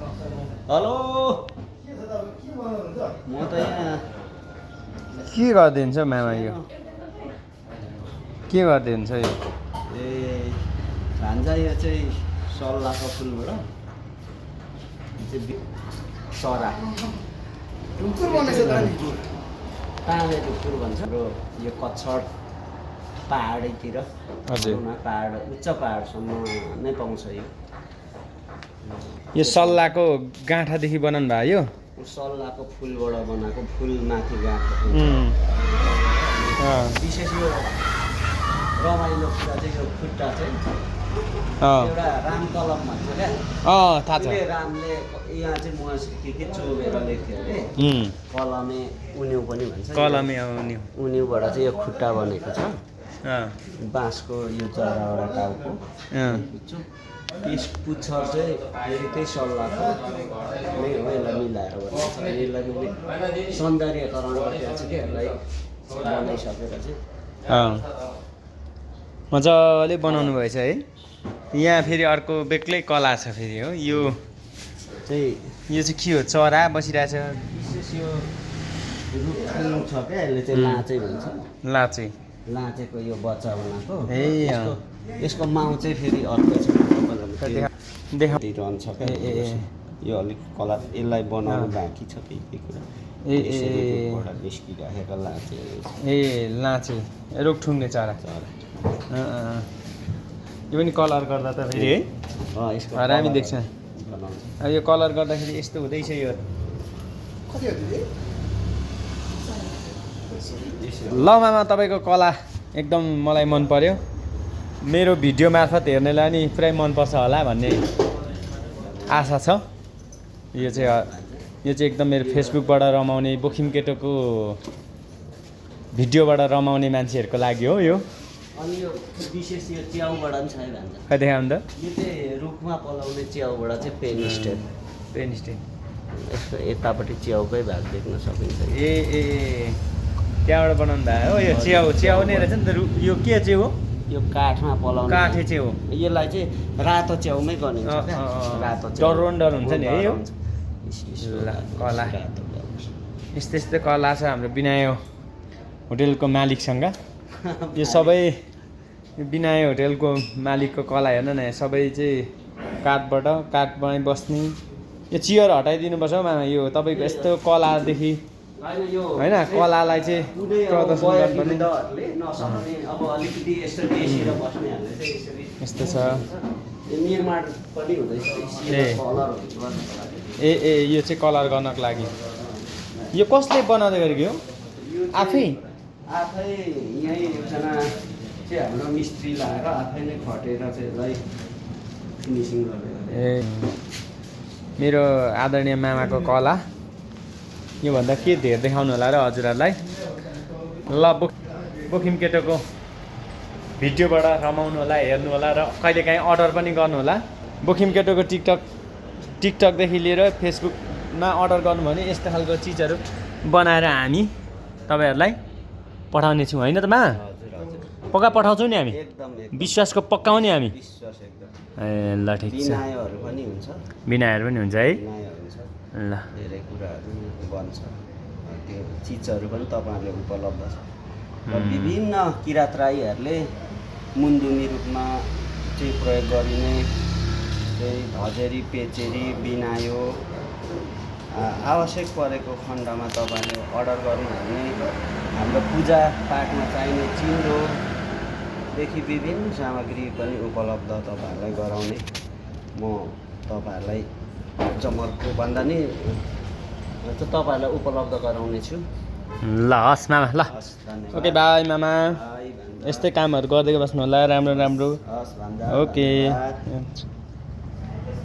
hello म त यहाँ के गरिदिन्छ मामा यो के गरिदिन्छ यो ए भान्जा यो चाहिँ सल्लाहको फुलबाट चरा ढुकुर बनेछ त नि ताँबे ढुकुर भन्छ र यो कच्छड पहाडैतिर हजुर पहाड उच्च पहाडसम्म नै पाउँछ यो सल्लाहको गाँठादेखि बनाउनु भयो यो सल्लाहको फुलबाट बनाएको फुल माथि गाँठो विशेष यो रमाइलो कुरा चाहिँ यो खुट्टा चाहिँ एउटा राम कलम भन्छ क्या थाहा छ रामले यहाँ चाहिँ म के चोबेर लेख्थ्यो अरे कलमे उन्यु पनि भन्छ कलमे उन्युबाट चाहिँ यो खुट्टा बनेको छ बाँसको यो जरावटा टाउको त्यस पुच्छर चाहिँ त्यही सल्लाहको नै हो यसलाई मिलाएर यसलाई सौन्दर्यकरण गरेर चाहिँ के यसलाई बनाइसकेर चाहिँ मजाले बनाउनु भएछ है यहाँ फेरि अर्को बेग्लै कला छ फेरि हो यो चाहिँ के हो चरा बसिरहेछ विशेष यो रुख छ क्या यसले चाहिँ लाँचे भन्छ लाँचेको यो बच्चा बनाएको यसको माउ चाहिँ फेरि अर्को छ रहन्छ क्या यो अलिक कलर यसलाई बनाउनु बाँकी छ केही कुरा निस्किराखेको लाँचे लाँचे रुख ठुङ्ने चरा यो पनि कलर गर्दा त फेरि है हामी देख्छ यो कलर गर्दाखेरि यस्तो हुँदैछ यो ल मामा तपाईँको कला एकदम मलाई मन पर्यो मेरो भिडियो मार्फत हेर्नेलाई नि पुरै मनपर्छ होला भन्ने आशा छ यो चाहिँ एकदम मेरो फेसबुकबाट रमाउने बोखिम केटोको भिडियोबाट रमाउने मान्छेहरूको लागि हो यो अनि यो विशेष यो च्याउबाट पनि छ है भन्छ खै देखाउनु त यो चाहिँ रुखमा पलाउने च्याउबाट चाहिँ पेन स्टेन यसको यतापट्टि च्याउकै भाग देख्न सकिन्छ त्यहाँबाट बनाउनु भयो हो यो च्याउ नै रहेछ नि त यो के चाहिँ हो यो काठमा पलाउने काठे चाहिँ हो यसलाई चाहिँ रातो च्याउमै गरिन्छ रातो डर हुन्छ नि है यो कला यस्तै कला छ हाम्रो बिनायो होटेलको मालिकसँग यो सबै बिनायो होटेलको मालिकको कला हेर्न न सबै चाहिँ काठ बनाइ बस्ने यो चियर हटाइदिनु पर्छ हौ मामा यो तपाईँको यस्तो कलादेखि होइन कलालाई चाहिँ प्रदर्शन गर्नुपर्ने यस्तो छ यो चाहिँ कलर गर्नको लागि यो कसले बनाउँदै गरेको हो आफै यहीँ एकजना चाहिँ हाम्रो मिस्त्री लगाएर आफै नै खटेर चाहिँ यसलाई फिनिसिङ गरेर मेरो आदरणीय मामाको कला योभन्दा के धेर देखाउनु होला र हजुरहरूलाई ल बोखिम केटोको भिडियोबाट रमाउनु होला हेर्नु होला र कहिलेकाहीँ अर्डर पनि गर्नु होला बोखिम केटोको टिकटकदेखि लिएर फेसबुकमा अर्डर गर्नु भने यस्तो खालको चिजहरू बनाएर हामी तपाईँहरूलाई पठाउने छौँ होइन त मा पक्का पठाउँछौँ नि हामी विश्वासको पक्का हो नि हामी ए ल ठिक छ बिनाहरू पनि हुन्छ है ल धेरै कुराहरू बन्छ त्यो चिजहरू पनि तपाईँहरूले उपलब्ध छ र विभिन्न किराँतराईहरूले मुन्दुमी रूपमा चाहिँ प्रयोग गरिने चाहिँ धजेरी पेचेरी बिनायो आवश्यक परेको खण्डमा तपाईँले अर्डर गर्नु भने हाम्रो पूजा पाठमा चाहिने चिन्डोदेखि विभिन्न सामग्री पनि उपलब्ध तपाईँहरूलाई गराउने म तपाईँहरूलाई जमर्को भन्दा नि तपाईँहरूलाई उपलब्ध गराउने छु ल हस् मामा ल ओके बाई मामा यस्तै कामहरू गर्दै बस्नु होला राम्रो हस् भन्दा ओके